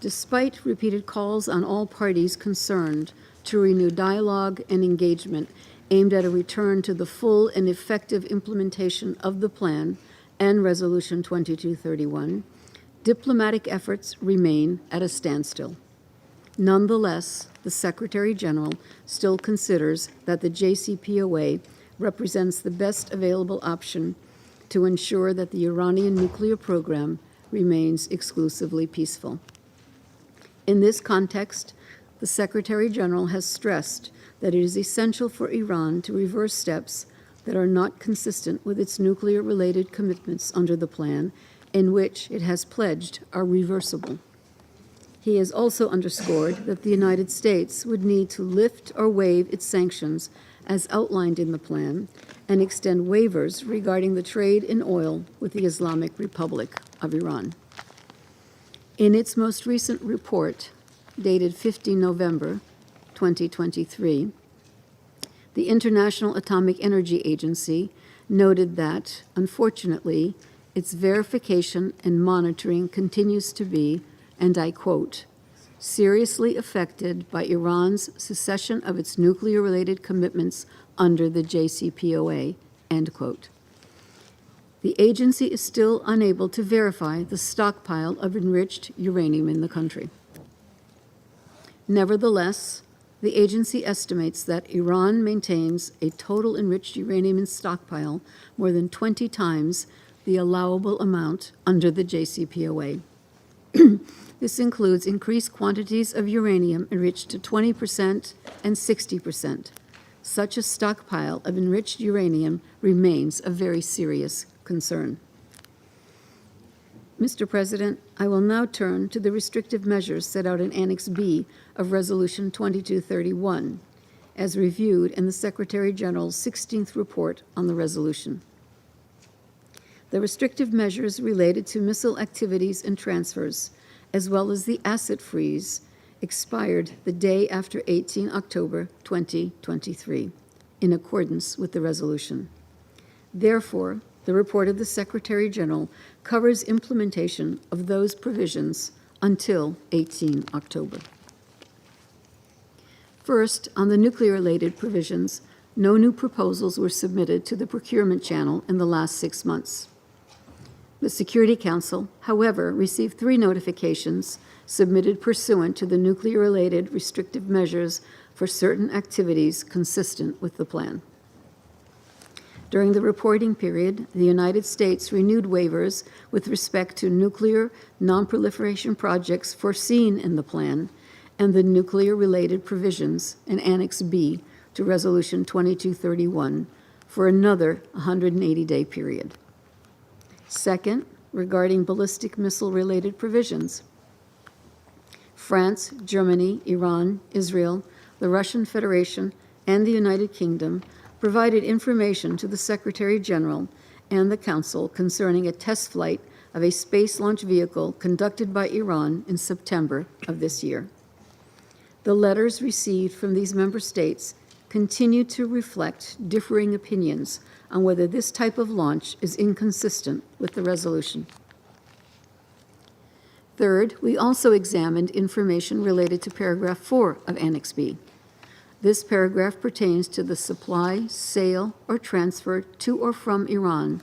Despite repeated calls on all parties concerned to renew dialogue and engagement aimed at a return to the full and effective implementation of the plan and Resolution 2231, diplomatic efforts remain at a standstill. Nonetheless, the Secretary General still considers that the JCPOA represents the best available option to ensure that the Iranian nuclear program remains exclusively peaceful. In this context, the Secretary General has stressed that it is essential for Iran to reverse steps that are not consistent with its nuclear-related commitments under the plan, in which it has pledged are reversible. He has also underscored that the United States would need to lift or waive its sanctions as outlined in the plan and extend waivers regarding the trade in oil with the Islamic Republic of Iran. In its most recent report, dated 15 November 2023, the International Atomic Energy Agency noted that, unfortunately, its verification and monitoring continues to be, and I quote, seriously affected by Iran's cessation of its nuclear-related commitments under the JCPOA, end quote. The agency is still unable to verify the stockpile of enriched uranium in the country. Nevertheless, the agency estimates that Iran maintains a total enriched uranium in stockpile more than 20 times the allowable amount under the JCPOA. This includes increased quantities of uranium enriched to 20% and 60%. Such a stockpile of enriched uranium remains a very serious concern. Mr. President, I will now turn to the restrictive measures set out in Annex B of Resolution 2231, as reviewed in the Secretary General's 16th report on the resolution. The restrictive measures related to missile activities and transfers, as well as the asset freeze, expired the day after 18 October 2023, in accordance with the resolution. Therefore, the report of the Secretary General covers implementation of those provisions until 18 October. First, on the nuclear-related provisions, no new proposals were submitted to the procurement channel in the last 6 months. The Security Council, however, received 3 notifications submitted pursuant to the nuclear-related restrictive measures for certain activities consistent with the plan. During the reporting period, the United States renewed waivers with respect to nuclear non-proliferation projects foreseen in the plan and the nuclear-related provisions in Annex B to Resolution 2231 for another 180-day period. Second, regarding ballistic missile-related provisions, France, Germany, Iran, Israel, the Russian Federation, and the United Kingdom provided information to the Secretary General and the Council concerning a test flight of a space launch vehicle conducted by Iran in September of this year. The letters received from these member states continue to reflect differing opinions on whether this type of launch is inconsistent with the resolution. Third, we also examined information related to paragraph 4 of Annex B. This paragraph pertains to the supply, sale, or transfer to or from Iran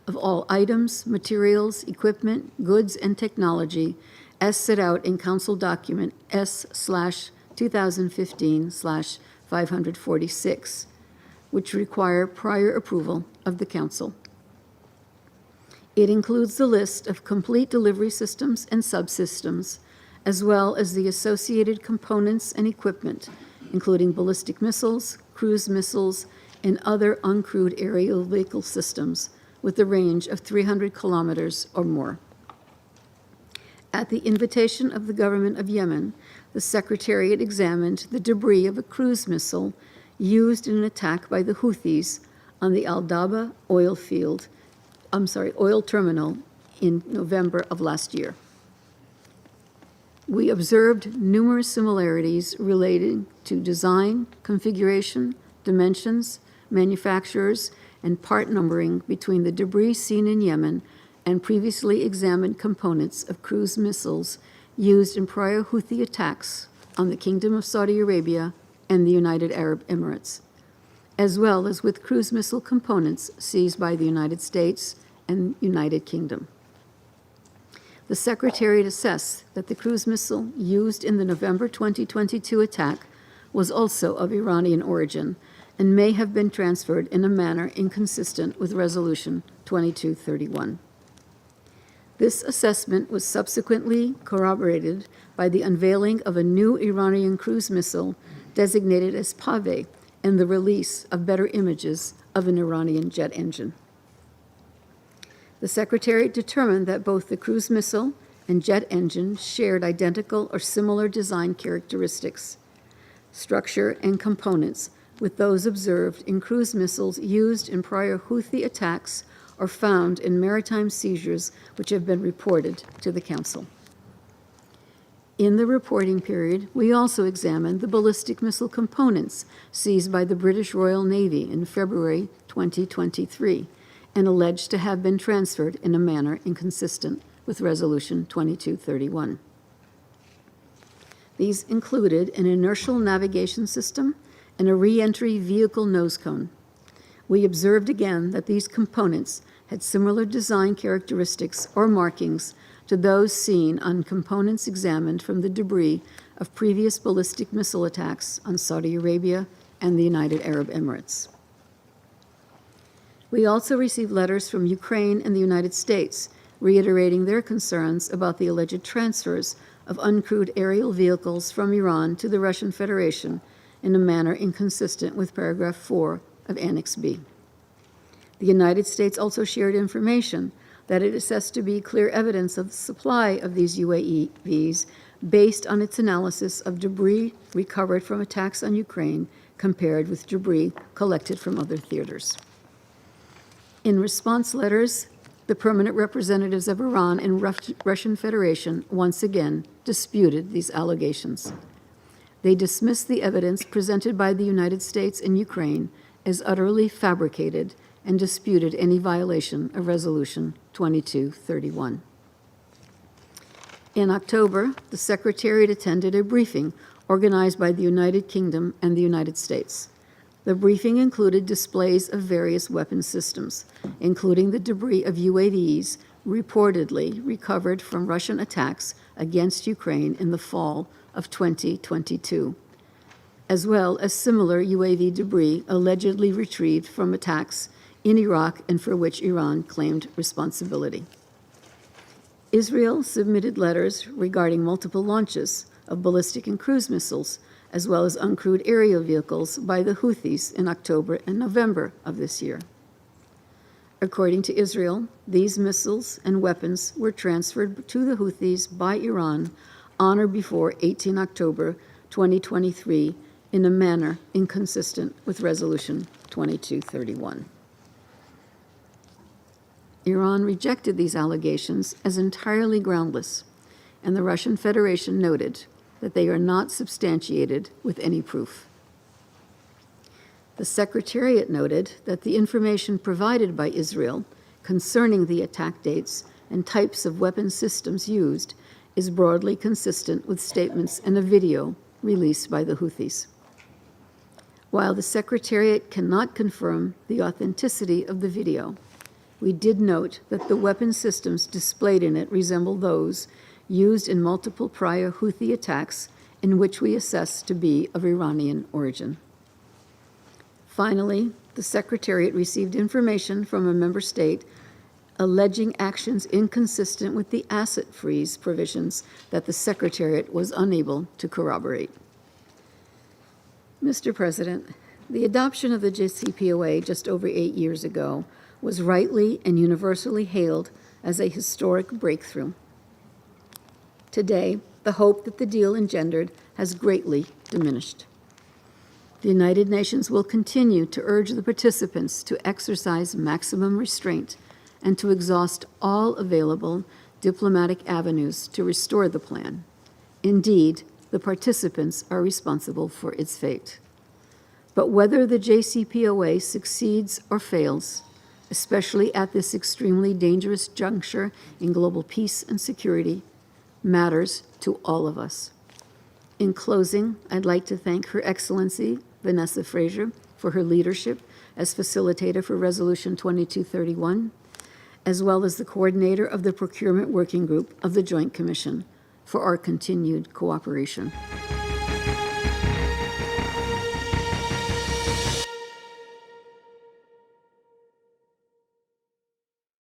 of all items, materials, equipment, goods, and technology as set out in Council Document S/2015/546, which require prior approval of the Council. It includes the list of complete delivery systems and subsystems, as well as the associated components and equipment, including ballistic missiles, cruise missiles, and other uncrewed aerial vehicle systems with a range of 300 kilometers or more. At the invitation of the government of Yemen, the Secretariat examined the debris of a cruise missile used in an attack by the Houthis on the Al-Daba oil terminal in November of last year. We observed numerous similarities relating to design, configuration, dimensions, manufacturers, and part numbering between the debris seen in Yemen and previously examined components of cruise missiles used in prior Houthi attacks on the Kingdom of Saudi Arabia and the United Arab Emirates, as well as with cruise missile components seized by the United States and United Kingdom. The Secretariat assessed that the cruise missile used in the November 2022 attack was also of Iranian origin and may have been transferred in a manner inconsistent with Resolution 2231. This assessment was subsequently corroborated by the unveiling of a new Iranian cruise missile designated as Pave and the release of better images of an Iranian jet engine. The Secretariat determined that both the cruise missile and jet engine shared identical or similar design characteristics, structure, and components with those observed in cruise missiles used in prior Houthi attacks or found in maritime seizures which have been reported to the Council. In the reporting period, we also examined the ballistic missile components seized by the British Royal Navy in February 2023 and alleged to have been transferred in a manner inconsistent with Resolution 2231. These included an inertial navigation system and a re-entry vehicle nose cone. We observed again that these components had similar design characteristics or markings to those seen on components examined from the debris of previous ballistic missile attacks on Saudi Arabia and the United Arab Emirates. We also received letters from Ukraine and the United States reiterating their concerns about the alleged transfers of uncrewed aerial vehicles from Iran to the Russian Federation in a manner inconsistent with paragraph 4 of Annex B. The United States also shared information that it assessed to be clear evidence of the supply of these UAVs based on its analysis of debris recovered from attacks on Ukraine compared with debris collected from other theaters. In response letters, the permanent representatives of Iran and Russian Federation once again disputed these allegations. They dismissed the evidence presented by the United States and Ukraine as utterly fabricated and disputed any violation of Resolution 2231. In October, the Secretariat attended a briefing organized by the United Kingdom and the United States. The briefing included displays of various weapon systems, including the debris of UAVs reportedly recovered from Russian attacks against Ukraine in the fall of 2022, as well as similar UAV debris allegedly retrieved from attacks in Iraq and for which Iran claimed responsibility. Israel submitted letters regarding multiple launches of ballistic and cruise missiles, as well as uncrewed aerial vehicles by the Houthis in October and November of this year. According to Israel, these missiles and weapons were transferred to the Houthis by Iran on or before 18 October 2023 in a manner inconsistent with Resolution 2231. Iran rejected these allegations as entirely groundless, and the Russian Federation noted that they are not substantiated with any proof. The Secretariat noted that the information provided by Israel concerning the attack dates and types of weapon systems used is broadly consistent with statements in a video released by the Houthis. While the Secretariat cannot confirm the authenticity of the video, we did note that the weapon systems displayed in it resemble those used in multiple prior Houthi attacks in which we assess to be of Iranian origin. Finally, the Secretariat received information from a member state alleging actions inconsistent with the asset freeze provisions that the Secretariat was unable to corroborate. Mr. President, the adoption of the JCPOA just over 8 years ago was rightly and universally hailed as a historic breakthrough. Today, the hope that the deal engendered has greatly diminished. The United Nations will continue to urge the participants to exercise maximum restraint and to exhaust all available diplomatic avenues to restore the plan. Indeed, the participants are responsible for its fate. But whether the JCPOA succeeds or fails, especially at this extremely dangerous juncture in global peace and security, matters to all of us. In closing, I'd like to thank Her Excellency Vanessa Frazier for her leadership as facilitator for Resolution 2231, as well as the coordinator of the Procurement Working Group of the Joint Commission for our continued cooperation.